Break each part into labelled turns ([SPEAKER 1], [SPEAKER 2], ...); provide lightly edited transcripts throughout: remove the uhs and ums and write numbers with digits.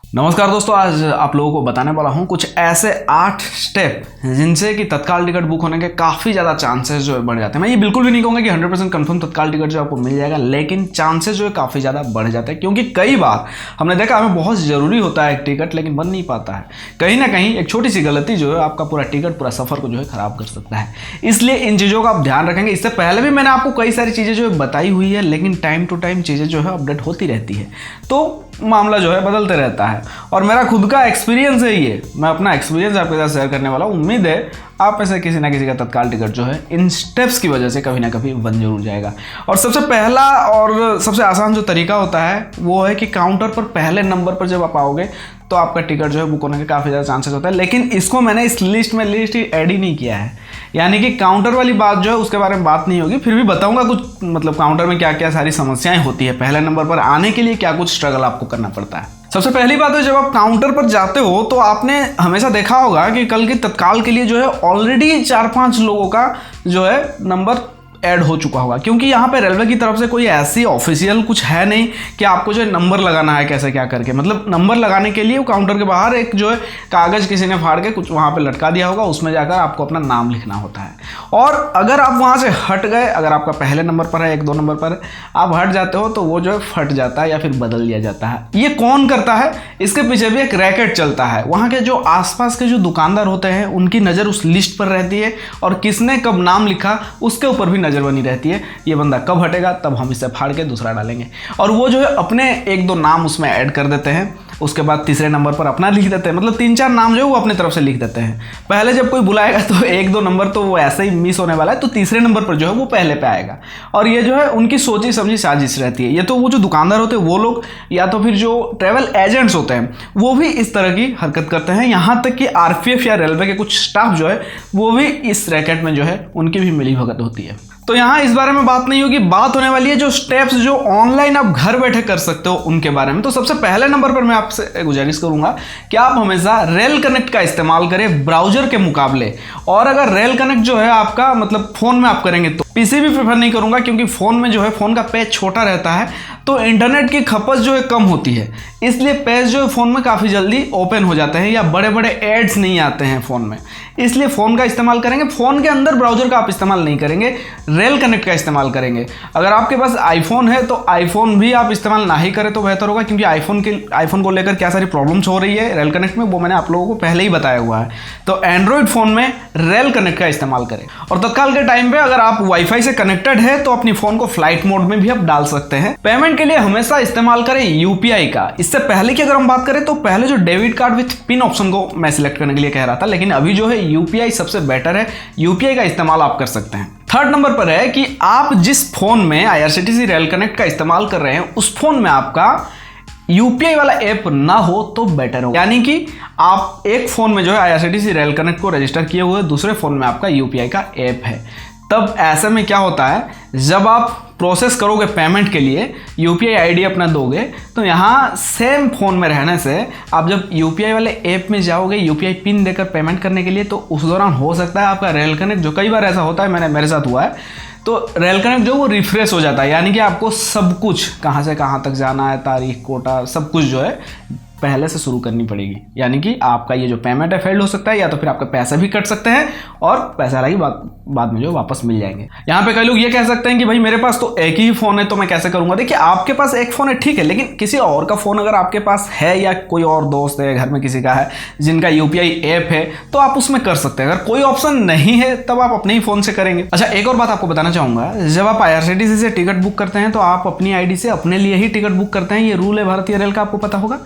[SPEAKER 1] नमस्कार दोस्तों, आज आप लोगों को बताने वाला हूं कुछ ऐसे 8 स्टेप जिनसे कि तत्काल टिकट बुक होने के काफ़ी ज़्यादा चांसेस जो है बढ़ जाते हैं। मैं ये बिल्कुल भी नहीं कहूँगा कि 100% कंफर्म तत्काल टिकट जो आपको मिल जाएगा, लेकिन चांसेस जो है काफ़ी ज़्यादा बढ़ जाते हैं। क्योंकि कई बार हमने देखा हमें बहुत ज़रूरी होता है एक टिकट, लेकिन बन नहीं पाता है। कहीं ना कहीं एक छोटी सी गलती जो है आपका पूरा टिकट, पूरा सफ़र को जो है ख़राब कर सकता है। इसलिए इन चीज़ों का आप ध्यान रखेंगे। इससे पहले भी मैंने आपको कई सारी चीज़ें जो है बताई हुई है, लेकिन टाइम टू टाइम चीज़ें जो है अपडेट होती रहती है, तो मामला जो है बदलते रहता है। और मेरा खुद का एक्सपीरियंस है ये, मैं अपना एक्सपीरियंस आपके साथ शेयर करने वाला हूँ। उम्मीद है आप ऐसे किसी ना किसी का तत्काल टिकट जो है इन स्टेप्स की वजह से कभी ना कभी बन जरूर जाएगा। और सबसे पहला और सबसे आसान जो तरीका होता है वो है कि काउंटर पर पहले नंबर पर जब आप आओगे तो आपका टिकट जो है बुक होने के काफ़ी ज़्यादा चांसेस होता है। लेकिन इसको मैंने इस लिस्ट ही ऐड ही नहीं किया है, यानी कि काउंटर वाली बात जो है उसके बारे में बात नहीं होगी। फिर भी बताऊंगा कुछ, मतलब काउंटर में क्या क्या सारी समस्याएं होती है, पहले नंबर पर आने के लिए क्या कुछ स्ट्रगल आपको करना पड़ता है। सबसे पहली बात है, जब आप काउंटर पर जाते हो तो आपने हमेशा देखा होगा कि कल के तत्काल के लिए जो है ऑलरेडी 4-5 लोगों का जो है नंबर ऐड हो चुका होगा। क्योंकि यहाँ पे रेलवे की तरफ से कोई ऐसी ऑफिशियल कुछ है नहीं कि आपको जो है नंबर लगाना है कैसे क्या करके। मतलब नंबर लगाने के लिए वो काउंटर के बाहर एक जो है कागज़ किसी ने फाड़ के कुछ वहाँ पे लटका दिया होगा, उसमें जाकर आपको अपना नाम लिखना होता है। और अगर आप वहाँ से हट गए, अगर आपका पहले नंबर पर है, 1-2 नंबर पर आप हट जाते हो, तो वो जो है फट जाता है या फिर बदल दिया जाता है। ये कौन करता है? इसके पीछे भी एक रैकेट चलता है। वहाँ के जो आसपास के जो दुकानदार होते हैं उनकी नज़र उस लिस्ट पर रहती है, और किसने कब नाम लिखा उसके ऊपर भी नज़र बनी रहती है। ये बंदा कब हटेगा तब हम इसे फाड़ के दूसरा डालेंगे। और वो जो है अपने 1-2 नाम उसमें ऐड कर देते हैं, उसके बाद तीसरे नंबर पर अपना लिख देते हैं। मतलब 3-4 नाम जो है वो अपने तरफ से लिख देते हैं। पहले जब कोई बुलाएगा तो 1-2 नंबर तो वो ऐसे ही मिस होने वाला है, तो तीसरे नंबर पर जो है वो पहले पे आएगा। और ये जो है उनकी सोची समझी साजिश रहती है। ये तो वो जो दुकानदार होते हैं वो लोग, या तो फिर जो ट्रैवल एजेंट्स होते हैं वो भी इस तरह की हरकत करते हैं। यहाँ तक कि आरपीएफ या रेलवे के कुछ स्टाफ जो है वो भी इस रैकेट में जो है उनकी भी मिली भगत होती है। तो यहाँ इस बारे में बात नहीं होगी, बात होने वाली है जो स्टेप्स जो ऑनलाइन आप घर बैठे कर सकते हो उनके बारे में। तो सबसे पहले नंबर पर मैं आपसे गुजारिश करूंगा कि आप हमेशा रेल कनेक्ट का इस्तेमाल करें ब्राउजर के मुकाबले। और अगर रेल कनेक्ट जो है आपका मतलब फ़ोन में आप करेंगे तो पीसी भी प्रेफर नहीं करूंगा, क्योंकि फ़ोन में जो है फ़ोन का पेज छोटा रहता है तो इंटरनेट की खपत जो है कम होती है। इसलिए पेज जो है फ़ोन में काफ़ी जल्दी ओपन हो जाते हैं, या बड़े बड़े एड्स नहीं आते हैं फ़ोन में। इसलिए फ़ोन का इस्तेमाल करेंगे। फ़ोन के अंदर ब्राउज़र का आप इस्तेमाल नहीं करेंगे, रेल कनेक्ट का इस्तेमाल करेंगे। अगर आपके पास आईफोन है तो आईफोन भी आप इस्तेमाल ना ही करें तो बेहतर होगा, क्योंकि आईफोन को लेकर क्या सारी प्रॉब्लम्स हो रही है रेल कनेक्ट में, वो मैंने आप लोगों को पहले ही बताया हुआ है। तो एंड्रॉयड फ़ोन में रेल कनेक्ट का इस्तेमाल करें। और तत्काल के टाइम पे अगर आप वाईफाई से कनेक्टेड है तो अपनी फ़ोन को फ्लाइट मोड में भी आप डाल सकते हैं। पेमेंट के लिए हमेशा इस्तेमाल करें यूपीआई का। इससे पहले की अगर हम बात करें तो पहले जो debit card with pin option को मैं सिलेक्ट करने के लिए कह रहा था, लेकिन अभी जो है यूपीआई सबसे बेटर है। यूपीआई का इस्तेमाल आप कर सकते हैं। थर्ड नंबर पर है कि आप जिस फोन में आईआरसीटीसी रेल कनेक्ट का इस्तेमाल कर रहे हैं उस फोन में आपका यूपीआई वाला ऐप ना हो तो बेटर हो। यानी कि आप एक फोन में जो है आईआरसीटीसी रेल कनेक्ट को रजिस्टर किए हुए, दूसरे फोन में आपका यूपीआई का ऐप है। तब ऐसे में क्या होता है, जब आप प्रोसेस करोगे पेमेंट के लिए, यूपीआई आईडी अपना दोगे, तो यहाँ सेम फ़ोन में रहने से आप जब यूपीआई वाले ऐप में जाओगे यूपीआई पिन देकर पेमेंट करने के लिए, तो उस दौरान हो सकता है आपका रेल कनेक्ट, जो कई बार ऐसा होता है, मेरे साथ हुआ है, तो रेल कनेक्ट जो वो रिफ्रेश हो जाता है। यानी कि आपको सब कुछ कहाँ से कहाँ तक जाना है, तारीख, कोटा, सब कुछ जो है पहले से शुरू करनी पड़ेगी। यानी कि आपका ये जो पेमेंट है फेल्ड हो सकता है, या तो फिर आपके पैसे भी कट सकते हैं और पैसा हालांकि बाद में जो वापस मिल जाएंगे। यहाँ पे कई लोग ये कह सकते हैं कि भाई मेरे पास तो एक ही फ़ोन है तो मैं कैसे करूँगा। देखिए, आपके पास एक फ़ोन है ठीक है, लेकिन किसी और का फ़ोन अगर आपके पास है, या कोई और दोस्त है घर में किसी का है जिनका यूपीआई ऐप है, तो आप उसमें कर सकते हैं। अगर कोई ऑप्शन नहीं है तब आप अपने ही फ़ोन से करेंगे। अच्छा, एक और बात आपको बताना चाहूँगा, जब आप आईआरसीटीसी से टिकट बुक करते हैं तो आप अपनी आईडी से अपने लिए ही टिकट बुक करते हैं। ये रूल है भारतीय रेल का, आपको पता होगा।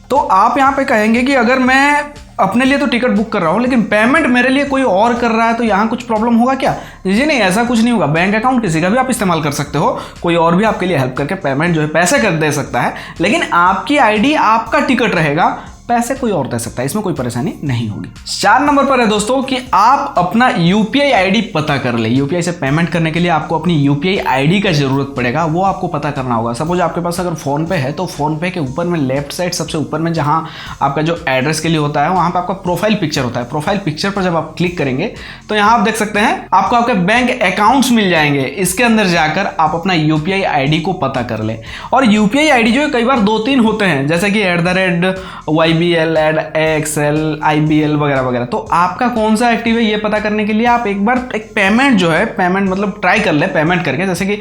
[SPEAKER 1] तो आप यहाँ पे कहेंगे कि अगर मैं अपने लिए तो टिकट बुक कर रहा हूँ लेकिन पेमेंट मेरे लिए कोई और कर रहा है तो यहाँ कुछ प्रॉब्लम होगा क्या? जी नहीं, ऐसा कुछ नहीं होगा। बैंक अकाउंट किसी का भी आप इस्तेमाल कर सकते हो, कोई और भी आपके लिए हेल्प करके पेमेंट जो है पैसे कर दे सकता है, लेकिन आपकी आईडी आपका टिकट रहेगा, पैसे कोई और दे सकता है, इसमें कोई परेशानी नहीं होगी। 4 नंबर पर है दोस्तों कि आप अपना यूपीआई आईडी पता कर ले। यूपीआई से पेमेंट करने के लिए आपको अपनी यूपीआई आईडी का जरूरत पड़ेगा, वो आपको पता करना होगा। सपोज आपके पास अगर फोन पे है तो फोन पे के ऊपर में लेफ्ट साइड सबसे ऊपर में जहां आपका जो एड्रेस के लिए होता है वहां पे आपका प्रोफाइल पिक्चर होता है। प्रोफाइल पिक्चर पर जब आप क्लिक करेंगे तो यहां आप देख सकते हैं आपको आपके बैंक अकाउंट्स मिल जाएंगे। इसके अंदर जाकर आप अपना यूपीआई आईडी को पता कर ले। और यूपीआई आईडी जो है कई बार 2-3 होते हैं, जैसे कि @YBL, @AXL, IBL वगैरह वगैरह। तो आपका कौन सा एक्टिव है ये पता करने के लिए आप एक बार एक पेमेंट जो है, पेमेंट मतलब ट्राई कर ले पेमेंट करके, जैसे कि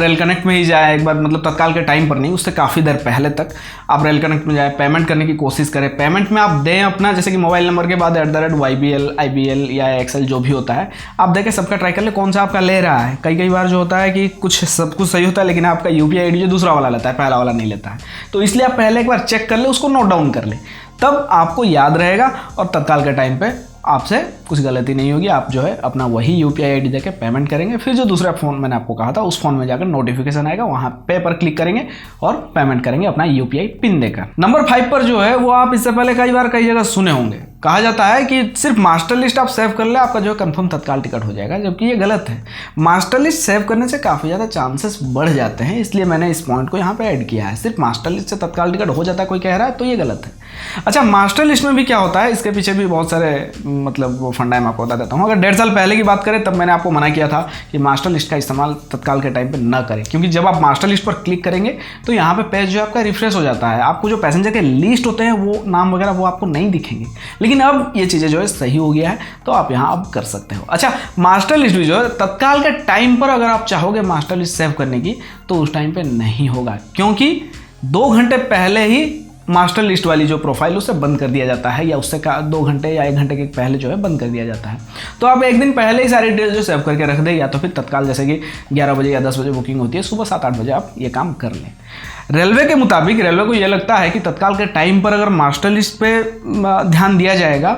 [SPEAKER 1] रेल कनेक्ट में ही जाए एक बार, मतलब तत्काल के टाइम पर नहीं, उससे काफ़ी देर पहले तक आप रेल कनेक्ट में जाए, पेमेंट करने की कोशिश करें। पेमेंट में आप दें अपना, जैसे कि मोबाइल नंबर के बाद @YBL, IBL या AXL जो भी होता है, आप देखें सबका ट्राई कर ले कौन सा आपका ले रहा है। कई बार जो होता है कि कुछ सब कुछ सही होता है लेकिन आपका यूपीआई आईडी जो दूसरा वाला लेता है, पहला वाला नहीं लेता है। तो इसलिए आप पहले एक बार चेक कर ले, उसको नोट डाउन कर ले, तब आपको याद रहेगा और तत्काल के टाइम पे आपसे कुछ गलती नहीं होगी। आप जो है अपना वही यूपीआई आईडी देके पेमेंट करेंगे, फिर जो दूसरा फ़ोन मैंने आपको कहा था उस फोन में जाकर नोटिफिकेशन आएगा, वहाँ पे पर क्लिक करेंगे और पेमेंट करेंगे अपना यूपीआई पिन देकर। नंबर 5 पर जो है वो आप इससे पहले कई बार कई जगह सुने होंगे, कहा जाता है कि सिर्फ मास्टर लिस्ट आप सेव कर ले आपका जो है कंफर्म तत्काल टिकट हो जाएगा, जबकि ये गलत है। मास्टर लिस्ट सेव करने से काफ़ी ज़्यादा चांसेस बढ़ जाते हैं, इसलिए मैंने इस पॉइंट को यहाँ पे ऐड किया है। सिर्फ मास्टर लिस्ट से तत्काल टिकट हो जाता है कोई कह रहा है तो ये गलत है। अच्छा, मास्टर लिस्ट में भी क्या होता है, इसके पीछे भी बहुत सारे मतलब वो फंडा मैं आपको बता देता हूँ। अगर 1.5 साल पहले की बात करें तब मैंने आपको मना किया था कि मास्टर लिस्ट का इस्तेमाल तत्काल के टाइम पे ना करें, क्योंकि जब आप मास्टर लिस्ट पर क्लिक करेंगे तो यहाँ पे पेज जो आपका रिफ्रेश हो जाता है, आपको जो पैसेंजर के लिस्ट होते हैं वो नाम वगैरह वो आपको नहीं दिखेंगे। लेकिन अब ये चीज़ें जो है सही हो गया है, तो आप यहाँ अब कर सकते हो। अच्छा, मास्टर लिस्ट भी जो है तत्काल के टाइम पर अगर आप चाहोगे मास्टर लिस्ट सेव करने की तो उस टाइम पे नहीं होगा, क्योंकि 2 घंटे पहले ही मास्टर लिस्ट वाली जो प्रोफाइल उसे बंद कर दिया जाता है, या उससे 2 घंटे या 1 घंटे के पहले जो है बंद कर दिया जाता है। तो आप एक दिन पहले ही सारी डिटेल जो सेव करके रख दें, या तो फिर तत्काल जैसे कि 11 बजे या 10 बजे बुकिंग होती है, सुबह 7-8 बजे आप ये काम कर लें। रेलवे के मुताबिक रेलवे को ये लगता है कि तत्काल के टाइम पर अगर मास्टर लिस्ट पे ध्यान दिया जाएगा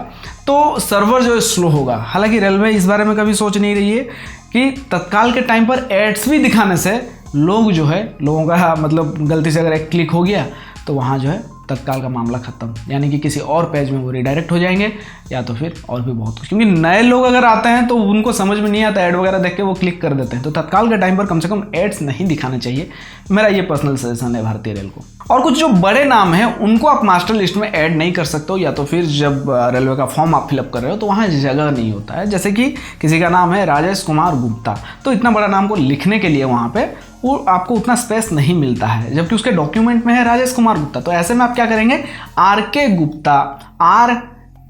[SPEAKER 1] तो सर्वर जो है स्लो होगा। हालांकि रेलवे इस बारे में कभी सोच नहीं रही है कि तत्काल के टाइम पर एड्स भी दिखाने से लोग जो है, लोगों का मतलब गलती से अगर एक क्लिक हो गया तो वहाँ जो है तत्काल का मामला खत्म, यानी कि किसी और पेज में वो रिडायरेक्ट हो जाएंगे, या तो फिर और भी बहुत कुछ। क्योंकि नए लोग अगर आते हैं तो उनको समझ में नहीं आता, ऐड वगैरह देख के वो क्लिक कर देते हैं। तो तत्काल के टाइम पर कम से कम एड्स नहीं दिखाने चाहिए, मेरा ये पर्सनल सजेशन है भारतीय रेल को। और कुछ जो बड़े नाम हैं उनको आप मास्टर लिस्ट में ऐड नहीं कर सकते हो, या तो फिर जब रेलवे का फॉर्म आप फिलअप कर रहे हो तो वहाँ जगह नहीं होता है। जैसे कि किसी का नाम है राजेश कुमार गुप्ता, तो इतना बड़ा नाम को लिखने के लिए वहाँ पे वो आपको उतना स्पेस नहीं मिलता है, जबकि उसके डॉक्यूमेंट में है राजेश कुमार गुप्ता। तो ऐसे में आप क्या करेंगे, RK गुप्ता, R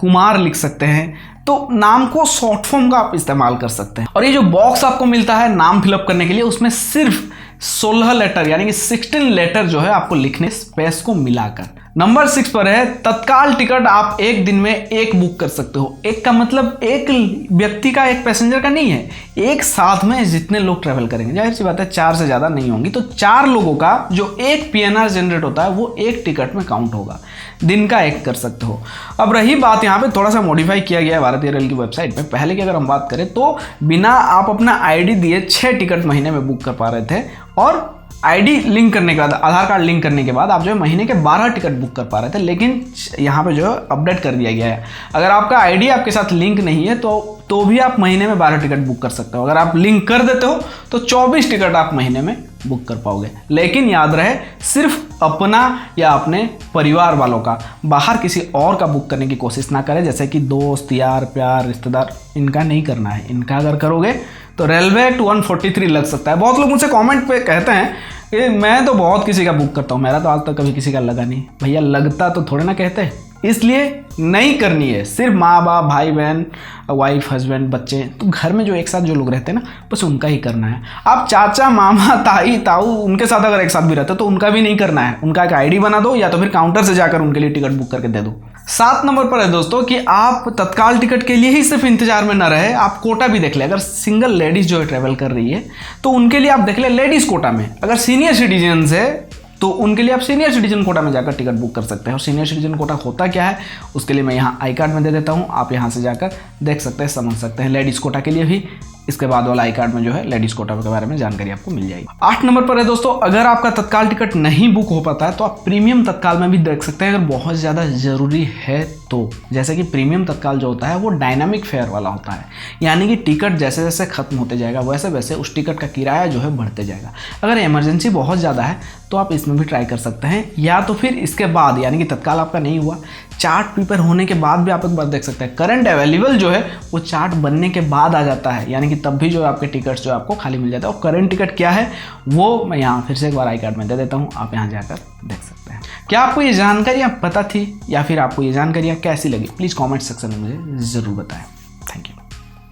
[SPEAKER 1] कुमार लिख सकते हैं, तो नाम को शॉर्ट फॉर्म का आप इस्तेमाल कर सकते हैं। और ये जो बॉक्स आपको मिलता है नाम फिलअप करने के लिए, उसमें सिर्फ 16 लेटर यानी कि 16 लेटर जो है आपको लिखने स्पेस को मिलाकर। नंबर 6 पर है तत्काल टिकट आप एक दिन में एक बुक कर सकते हो। एक का मतलब एक व्यक्ति का, एक पैसेंजर का नहीं है, एक साथ में जितने लोग ट्रेवल करेंगे, जाहिर सी बात है 4 से ज़्यादा नहीं होंगी, तो 4 लोगों का जो एक PNR जनरेट होता है वो एक टिकट में काउंट होगा, दिन का एक कर सकते हो। अब रही बात, यहाँ पे थोड़ा सा मॉडिफाई किया गया है भारतीय रेल की वेबसाइट पे। पहले की अगर हम बात करें तो बिना आप अपना ID दिए 6 टिकट महीने में बुक कर पा रहे थे, और ID लिंक करने के बाद, आधार कार्ड लिंक करने के बाद आप जो है महीने के 12 टिकट बुक कर पा रहे थे। लेकिन यहाँ पे जो है अपडेट कर दिया गया है, अगर आपका ID आपके साथ लिंक नहीं है तो भी आप महीने में 12 टिकट बुक कर सकते हो। अगर आप लिंक कर देते हो तो 24 टिकट आप महीने में बुक कर पाओगे। लेकिन याद रहे, सिर्फ अपना या अपने परिवार वालों का, बाहर किसी और का बुक करने की कोशिश ना करें, जैसे कि दोस्त, यार, प्यार, रिश्तेदार, इनका नहीं करना है। इनका अगर करोगे तो रेलवे एक्ट 143 लग सकता है। बहुत लोग मुझसे कमेंट पे कहते हैं कि मैं तो बहुत किसी का बुक करता हूँ, मेरा तो आज तक कभी किसी का लगा नहीं। भैया लगता तो थोड़े ना कहते, इसलिए नहीं करनी है। सिर्फ माँ बाप, भाई बहन, वाइफ, हस्बैंड, बच्चे, तो घर में जो एक साथ जो लोग रहते हैं ना, बस उनका ही करना है। आप चाचा, मामा, ताई, ताऊ, उनके साथ अगर एक साथ भी रहते हो तो उनका भी नहीं करना है। उनका एक ID बना दो, या तो फिर काउंटर से जाकर उनके लिए टिकट बुक करके दे दो। 7 नंबर पर है दोस्तों कि आप तत्काल टिकट के लिए ही सिर्फ इंतजार में न रहे, आप कोटा भी देख ले। अगर सिंगल लेडीज जो है ट्रेवल कर रही है तो उनके लिए आप देख ले लेडीज कोटा में। अगर सीनियर सिटीजन है तो उनके लिए आप सीनियर सिटीजन कोटा में जाकर टिकट बुक कर सकते हैं। और सीनियर सिटीजन कोटा होता क्या है उसके लिए मैं यहाँ आई कार्ड में दे देता हूँ, आप यहाँ से जाकर देख सकते हैं, समझ सकते हैं। लेडीज़ कोटा के लिए भी इसके बाद वाला आई कार्ड में जो है लेडीज कोटा के बारे में जानकारी आपको मिल जाएगी। 8 नंबर पर है दोस्तों, अगर आपका तत्काल टिकट नहीं बुक हो पाता है तो आप प्रीमियम तत्काल में भी देख सकते हैं, अगर बहुत ज़्यादा ज़रूरी है तो। जैसे कि प्रीमियम तत्काल जो होता है वो डायनामिक फेयर वाला होता है, यानी कि टिकट जैसे जैसे खत्म होते जाएगा वैसे वैसे उस टिकट का किराया जो है बढ़ते जाएगा। अगर इमरजेंसी बहुत ज़्यादा है तो आप इसमें भी ट्राई कर सकते हैं, या तो फिर इसके बाद यानी कि तत्काल आपका नहीं हुआ, चार्ट प्रिपेयर होने के बाद भी आप एक बार देख सकते हैं। करंट अवेलेबल जो है वो चार्ट बनने के बाद आ जाता है, यानी कि तब भी जो आपके टिकट्स जो आपको खाली मिल जाता है। और करंट टिकट क्या है वो मैं यहाँ फिर से एक बार आई कार्ड में दे देता हूँ, आप यहाँ जाकर देख सकते हैं। क्या आपको ये जानकारियाँ पता थी या फिर आपको ये जानकारियाँ कैसी लगी? प्लीज़ कॉमेंट सेक्शन में मुझे ज़रूर बताएं। Thank you.